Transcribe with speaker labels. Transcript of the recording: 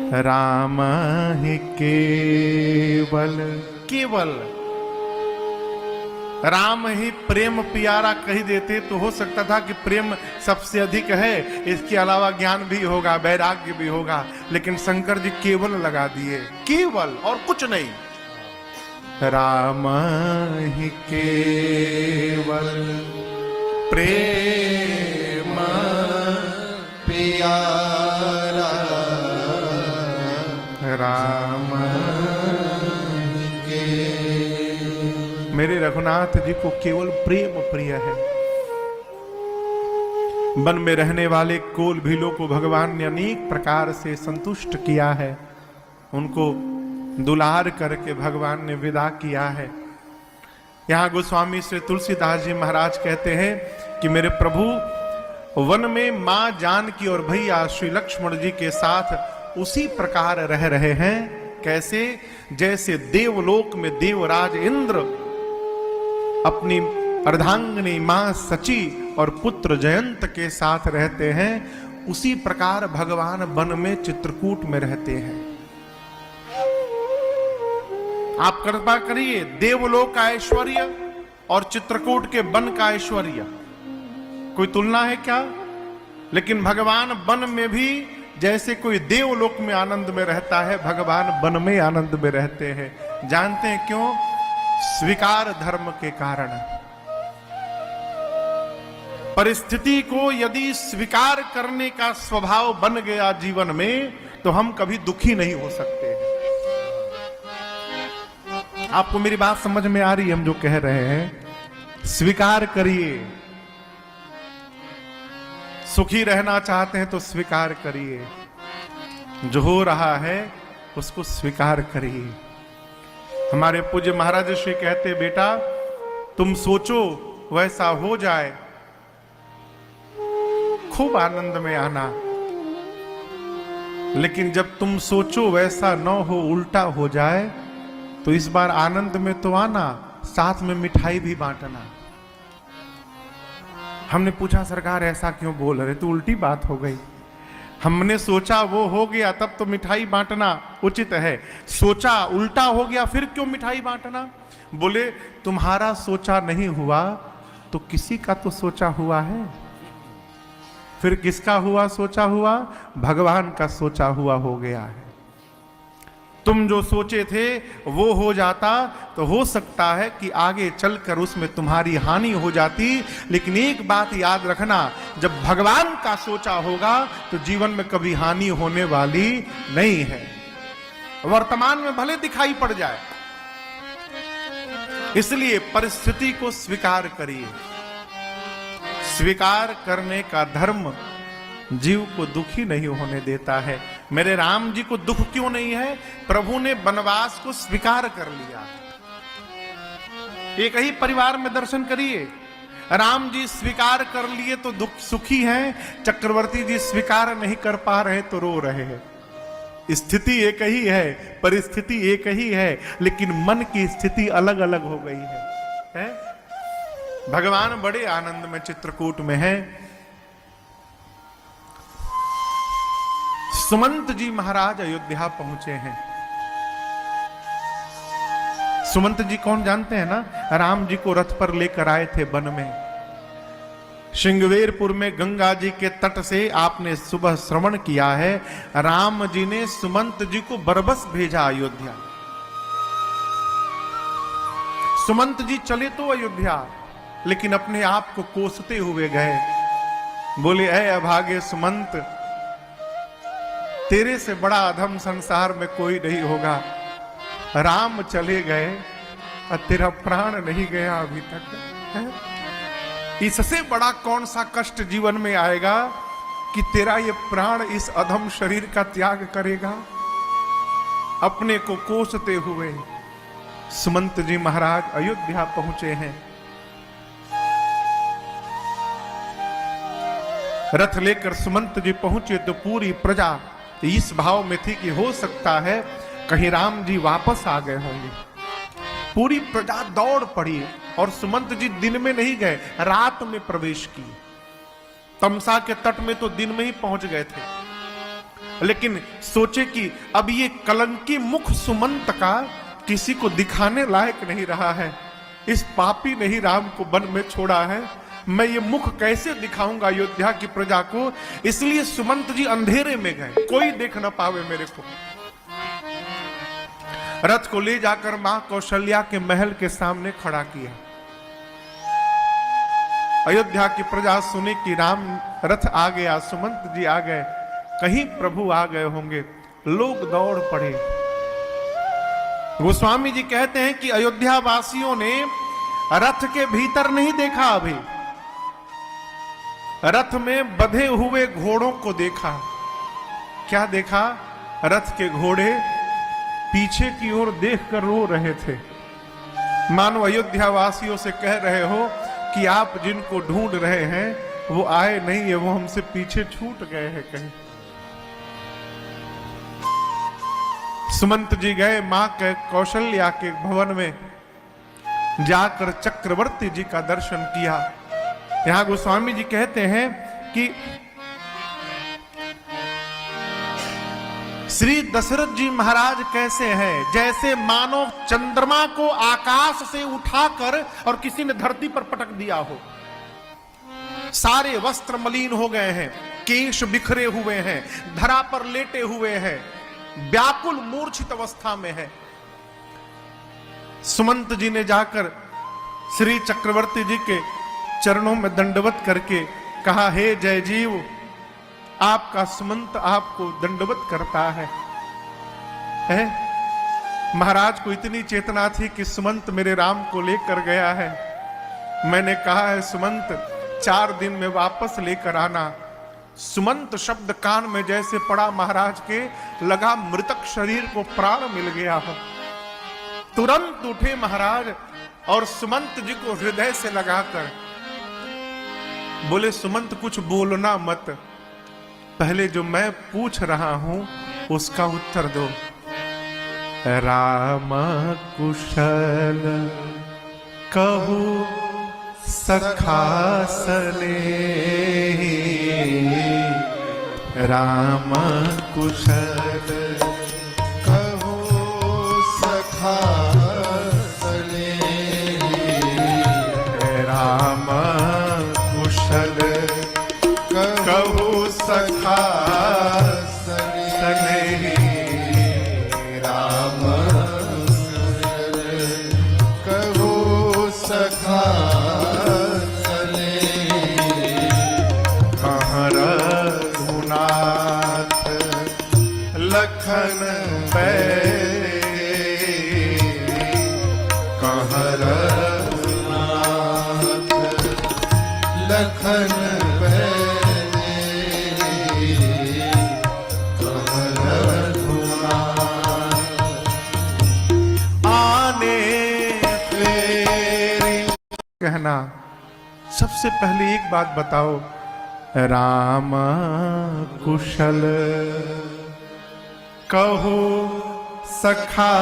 Speaker 1: राम ही केवल केवल राम ही प्रेम प्यारा कह देते तो हो सकता था कि प्रेम सबसे अधिक है, इसके अलावा ज्ञान भी होगा, वैराग्य भी होगा, लेकिन शंकर जी केवल लगा दिए, केवल और कुछ नहीं। राम ही केवल प्रेम प्यारा, राम मेरे रघुनाथ जी को केवल प्रेम प्रिय है। वन में रहने वाले कोल भीलों को भगवान ने अनेक प्रकार से संतुष्ट किया है, उनको दुलार करके भगवान ने विदा किया है। यहां गोस्वामी श्री तुलसीदास जी महाराज कहते हैं कि मेरे प्रभु वन में मां जानकी और भैया श्री लक्ष्मण जी के साथ उसी प्रकार रह रहे हैं, कैसे? जैसे देवलोक में देवराज इंद्र अपनी अर्धांगिनी मां सची और पुत्र जयंत के साथ रहते हैं, उसी प्रकार भगवान वन में चित्रकूट में रहते हैं। आप कृपा करिए, देवलोक का ऐश्वर्य और चित्रकूट के वन का ऐश्वर्य कोई तुलना है क्या? लेकिन भगवान वन में भी जैसे कोई देवलोक में आनंद में रहता है, भगवान वन में आनंद में रहते हैं। जानते हैं क्यों? स्वीकार धर्म के कारण। परिस्थिति को यदि स्वीकार करने का स्वभाव बन गया जीवन में, तो हम कभी दुखी नहीं हो सकते। आपको मेरी बात समझ में आ रही है? हम जो कह रहे हैं, स्वीकार करिए। सुखी रहना चाहते हैं तो स्वीकार करिए, जो हो रहा है उसको स्वीकार करिए। हमारे पूज्य महाराज श्री कहते, बेटा तुम सोचो वैसा हो जाए, खूब आनंद में आना, लेकिन जब तुम सोचो वैसा न हो, उल्टा हो जाए, तो इस बार आनंद में तो आना, साथ में मिठाई भी बांटना। हमने पूछा, सरकार ऐसा क्यों बोल रहे? तो उल्टी बात हो गई। हमने सोचा वो हो गया, तब तो मिठाई बांटना उचित है। सोचा उल्टा हो गया, फिर क्यों मिठाई बांटना? बोले तुम्हारा सोचा नहीं हुआ तो किसी का तो सोचा हुआ है। फिर किसका हुआ सोचा हुआ? भगवान का सोचा हुआ हो गया है। तुम जो सोचे थे वो हो जाता तो हो सकता है कि आगे चलकर उसमें तुम्हारी हानि हो जाती, लेकिन एक बात याद रखना, जब भगवान का सोचा होगा तो जीवन में कभी हानि होने वाली नहीं है। वर्तमान में भले दिखाई पड़ जाए, इसलिए परिस्थिति को स्वीकार करिए। स्वीकार करने का धर्म जीव को दुखी नहीं होने देता है। मेरे राम जी को दुख क्यों नहीं है? प्रभु ने वनवास को स्वीकार कर लिया। एक ही परिवार में दर्शन करिए, राम जी स्वीकार कर लिए तो दुख सुखी हैं, चक्रवर्ती जी स्वीकार नहीं कर पा रहे तो रो रहे हैं। स्थिति एक ही है, परिस्थिति एक ही है, लेकिन मन की स्थिति अलग अलग हो गई है? भगवान बड़े आनंद में चित्रकूट में है। सुमंत जी महाराज अयोध्या पहुंचे हैं। सुमंत जी कौन जानते हैं ना? राम जी को रथ पर लेकर आए थे वन में। श्रृंगवेरपुर में गंगा जी के तट से आपने सुबह श्रवण किया है, राम जी ने सुमंत जी को बरबस भेजा अयोध्या। सुमंत जी चले तो अयोध्या, लेकिन अपने आप को कोसते हुए गए। बोले, ऐ अभागे सुमंत, तेरे से बड़ा अधम संसार में कोई नहीं होगा। राम चले गए और तेरा प्राण नहीं गया अभी तक है? इससे बड़ा कौन सा कष्ट जीवन में आएगा कि तेरा ये प्राण इस अधम शरीर का त्याग करेगा? अपने को कोसते हुए सुमंत जी महाराज अयोध्या पहुंचे हैं। रथ लेकर सुमंत जी पहुंचे तो पूरी प्रजा इस भाव में थी कि हो सकता है कहीं राम जी वापस आ गए होंगे। पूरी प्रजा दौड़ पड़ी और सुमंत जी दिन में नहीं गए, रात में प्रवेश किए। तमसा के तट में तो दिन में ही पहुंच गए थे। लेकिन सोचे कि अब ये कलंकी मुख सुमंत का किसी को दिखाने लायक नहीं रहा है। इस पापी ने ही राम को वन में छोड़ा है, मैं ये मुख कैसे दिखाऊंगा अयोध्या की प्रजा को। इसलिए सुमंत जी अंधेरे में गए, कोई देख ना पावे मेरे को। रथ को ले जाकर मां कौशल्या के महल के सामने खड़ा किया। अयोध्या की प्रजा सुनी कि राम रथ आ गया, सुमंत जी आ गए, कहीं प्रभु आ गए होंगे, लोग दौड़ पड़े। गोस्वामी जी कहते हैं कि अयोध्या वासियों ने रथ के भीतर नहीं देखा, अभी रथ में बंधे हुए घोड़ों को देखा। क्या देखा? रथ के घोड़े पीछे की ओर देखकर रो रहे थे, मानो अयोध्या वासियों से कह रहे हो कि आप जिनको ढूंढ रहे हैं वो आए नहीं है, वो हमसे पीछे छूट गए हैं कहीं। सुमंत जी गए मां के कौशल्या के भवन में, जाकर चक्रवर्ती जी का दर्शन किया। यहां गोस्वामी जी कहते हैं कि श्री दशरथ जी महाराज कैसे हैं? जैसे मानो चंद्रमा को आकाश से उठाकर और किसी ने धरती पर पटक दिया हो। सारे वस्त्र मलिन हो गए हैं, केश बिखरे हुए हैं, धरा पर लेटे हुए हैं, व्याकुल मूर्छित अवस्था में है। सुमंत जी ने जाकर श्री चक्रवर्ती जी के चरणों में दंडवत करके कहा, हे जय जीव, आपका सुमंत आपको दंडवत करता है। महाराज को इतनी चेतना थी कि सुमंत मेरे राम को लेकर गया है, मैंने कहा है सुमंत 4 दिन में वापस लेकर आना। सुमंत शब्द कान में जैसे पड़ा, महाराज के लगा मृतक शरीर को प्राण मिल गया हो। तुरंत उठे महाराज और सुमंत जी को हृदय से लगाकर बोले, सुमंत कुछ बोलना मत, पहले जो मैं पूछ रहा हूं उसका उत्तर दो। राम कुशल कहू सखा सने, राम कुशल
Speaker 2: कहू सखा सने,
Speaker 1: राम कुशल कहू सखा सने,
Speaker 2: राम कहू सखा सने,
Speaker 1: कहाँ रघुनाथ लखन बैरे, कहाँ
Speaker 2: रघुनाथ लखन बैरे, कहाँ रघुनाथ
Speaker 1: आने फेरी। कहना सबसे पहले एक बात बताओ, राम कुशल कहू सखा